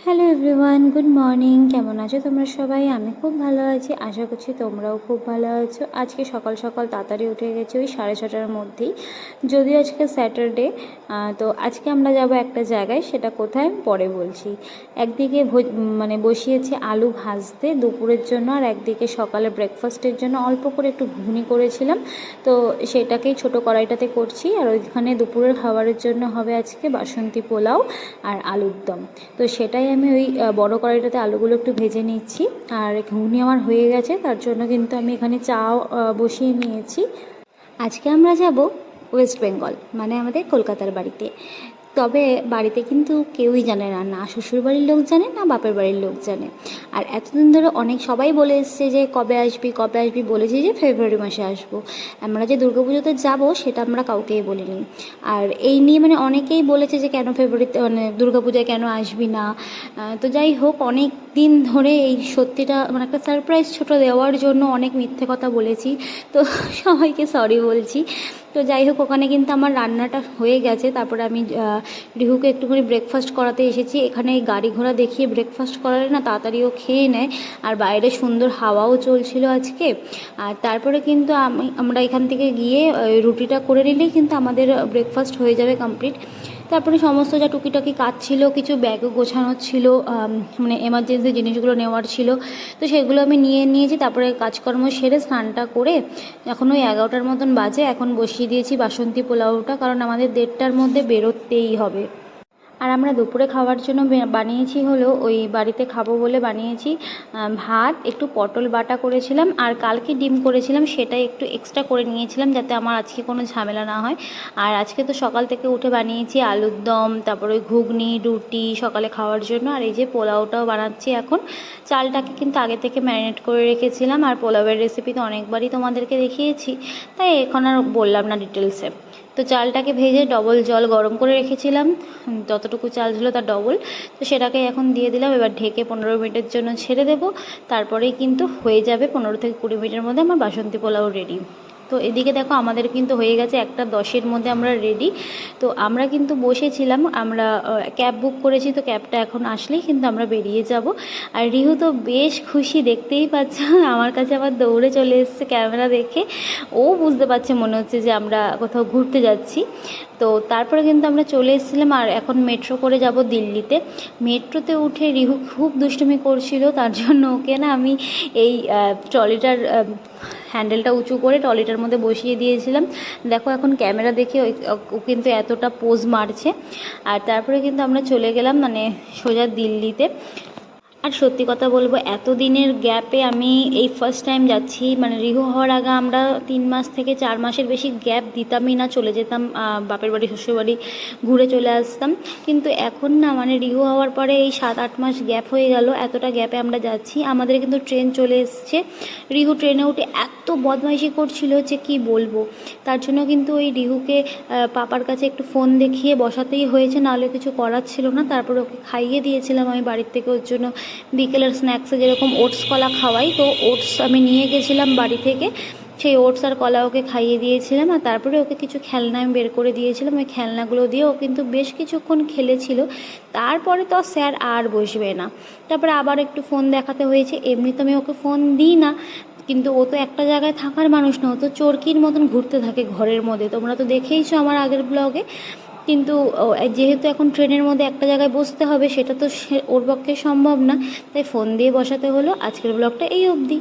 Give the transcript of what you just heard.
Hello everyone, good morning. কেমন আছো তোমরা সবাই? আমি খুব ভালো আছি, আশা করছি তোমরাও খুব ভালো আছো। আজকে সকাল সকাল তাড়াতাড়ি উঠে গেছি, ওই 6:30টার মধ্যেই, যদিও আজকে স্যাটারডে। তো আজকে আমরা যাব একটা জায়গায়, সেটা কোথায় পরে বলছি। একদিকে বসিয়েছি আলু ভাজতে দুপুরের জন্য, আর একদিকে সকালে ব্রেকফাস্টের জন্য অল্প করে একটু ঘুগনি করেছিলাম, তো সেটাকেই ছোটো কড়াইটাতে করছি। আর ওইখানে দুপুরের খাবারের জন্য হবে আজকে বাসন্তী পোলাও আর আলুর দম। তো সেটাই আমি ওই বড় কড়াইটাতে আলুগুলো একটু ভেজে নিচ্ছি। আর ঘুগনি আমার হয়ে গেছে, তার জন্য কিন্তু আমি এখানে চাও বসিয়ে নিয়েছি। আজকে আমরা যাব ওয়েস্ট বেঙ্গল, মানে আমাদের কলকাতার বাড়িতে। তবে বাড়িতে কিন্তু কেউই জানে না, না শ্বশুরবাড়ির লোক জানে না বাপের বাড়ির লোক জানে। আর এতদিন ধরে অনেক সবাই বলে এসছে যে কবে আসবি কবে আসবি, বলেছি যে ফেব্রুয়ারি মাসে আসবো। আমরা যে দুর্গাপুজোতে যাব সেটা আমরা কাউকেই বলিনি। আর এই নিয়ে অনেকেই বলেছে যে কেন ফেব্রুয়ারিতে দুর্গাপূজায় কেন আসবি না। তো যাই হোক, অনেক দিন ধরে এই সত্যিটা একটা সারপ্রাইজ ছোটো দেওয়ার জন্য অনেক মিথ্যে কথা বলেছি, তো সবাইকে সরি বলছি। তো যাই হোক, ওখানে কিন্তু আমার রান্নাটা হয়ে গেছে। তারপরে আমি রিহুকে একটুখানি ব্রেকফাস্ট করাতে এসেছি। এখানে এই গাড়ি ঘোড়া দেখিয়ে ব্রেকফাস্ট করালে না তাড়াতাড়িও খেয়ে নেয়, আর বাইরে সুন্দর হাওয়াও চলছিল আজকে। আর তারপরে কিন্তু আমরা এখান থেকে গিয়ে রুটিটা করে নিলেই কিন্তু আমাদের ব্রেকফাস্ট হয়ে যাবে কমপ্লিট। তারপরে সমস্ত যা টুকিটাকি কাজ ছিল, কিছু ব্যাগও গোছানোর ছিল, এমার্জেন্সি জিনিসগুলো নেওয়ার ছিল, তো সেগুলো আমি নিয়েছি। তারপরে কাজকর্ম সেরে স্নানটা করে এখন ওই 11টার মতন বাজে, এখন বসিয়ে দিয়েছি বাসন্তী পোলাওটা, কারণ আমাদের 1:30টার মধ্যে বেরোতেই হবে। আর আমরা দুপুরে খাওয়ার জন্য বানিয়েছি হলো, ওই বাড়িতে খাবো বলে বানিয়েছি ভাত, একটু পটল বাটা করেছিলাম, আর কালকে ডিম করেছিলাম, সেটাই একটু এক্সট্রা করে নিয়েছিলাম যাতে আমার আজকে কোনো ঝামেলা না হয়। আর আজকে তো সকাল থেকে উঠে বানিয়েছি আলুর দম, তারপরে ওই ঘুগনি রুটি সকালে খাওয়ার জন্য। আর এই যে পোলাওটাও বানাচ্ছি এখন। চালটাকে কিন্তু আগে থেকে ম্যারিনেট করে রেখেছিলাম, আর পোলাওয়ের রেসিপি তো অনেকবারই তোমাদেরকে দেখিয়েছি, তাই এখন আর বললাম না ডিটেলসে। তো চালটাকে ভেজে ডবল জল গরম করে রেখেছিলাম, যতটুকু চাল ছিল তার ডবল, তো সেটাকে এখন দিয়ে দিলাম। এবার ঢেকে 15 মিনিটের জন্য ছেড়ে দেবো, তারপরেই কিন্তু হয়ে যাবে 15 থেকে 20 মিনিটের মধ্যে আমার বাসন্তী পোলাও রেডি। তো এদিকে দেখো, আমাদের কিন্তু হয়ে গেছে 1:10-এর মধ্যে আমরা রেডি। তো আমরা কিন্তু বসেছিলাম, আমরা ক্যাব বুক করেছি, তো ক্যাবটা এখন আসলেই কিন্তু আমরা বেরিয়ে যাব। আর রিহু তো বেশ খুশি, দেখতেই পাচ্ছ, আমার কাছে আবার দৌড়ে চলে এসেছে ক্যামেরা দেখে। ও বুঝতে পারছে মনে হচ্ছে যে আমরা কোথাও ঘুরতে যাচ্ছি। তো তারপরে কিন্তু আমরা চলে এসেছিলাম, আর এখন মেট্রো করে যাব দিল্লিতে। মেট্রোতে উঠে রিহু খুব দুষ্টুমি করছিল, তার জন্য ওকে না আমি এই ট্রলিটার হ্যান্ডেলটা উঁচু করে ট্রলিটার মধ্যে বসিয়ে দিয়েছিলাম। দেখো এখন ক্যামেরা দেখে ও কিন্তু এতটা পোজ মারছে। আর তারপরে কিন্তু আমরা চলে গেলাম সোজা দিল্লিতে। আর সত্যি কথা বলবো, এতদিনের গ্যাপে আমি এই ফার্স্ট টাইম যাচ্ছি। রিহু হওয়ার আগে আমরা 3 মাস থেকে 4 মাসের বেশি গ্যাপ দিতামই না, চলে যেতাম বাপের বাড়ি শ্বশুরবাড়ি ঘুরে চলে আসতাম। কিন্তু এখন না, রিহু হওয়ার পরে এই 7-8 মাস গ্যাপ হয়ে গেল, এতটা গ্যাপে আমরা যাচ্ছি। আমাদের কিন্তু ট্রেন চলে এসছে। রিহু ট্রেনে উঠে এত বদমাইশি করছিল যে কি বলবো। তার জন্য কিন্তু ওই রিহুকে পাপার কাছে একটু ফোন দেখিয়ে বসাতেই হয়েছে, নাহলে কিছু করার ছিল না। তারপরে ওকে খাইয়ে দিয়েছিলাম আমি বাড়ির থেকে ওর জন্য বিকেলের স্ন্যাক্সে যেরকম ওটস কলা খাওয়াই, তো ওটস আমি নিয়ে গেছিলাম বাড়ি থেকে, সেই ওটস আর কলা ওকে খাইয়ে দিয়েছিলাম। আর তারপরে ওকে কিছু খেলনা আমি বের করে দিয়েছিলাম, ওই খেলনাগুলো দিয়ে ও কিন্তু বেশ কিছুক্ষণ খেলেছিল। তারপরে তো স্যার আর বসবে না, তারপরে আবার একটু ফোন দেখাতে হয়েছে। এমনি তো আমি ওকে ফোন দিই না, কিন্তু ও তো একটা জায়গায় থাকার মানুষ না, ও তো চরকির মতন ঘুরতে থাকে ঘরের মধ্যে, তোমরা তো দেখেইছো আমার আগের ব্লগে। কিন্তু যেহেতু এখন ট্রেনের মধ্যে একটা জায়গায় বসতে হবে, সেটা তো ওর পক্ষে সম্ভব না, তাই ফোন দিয়ে বসাতে হলো। আজকের ব্লগটা এই অবধি।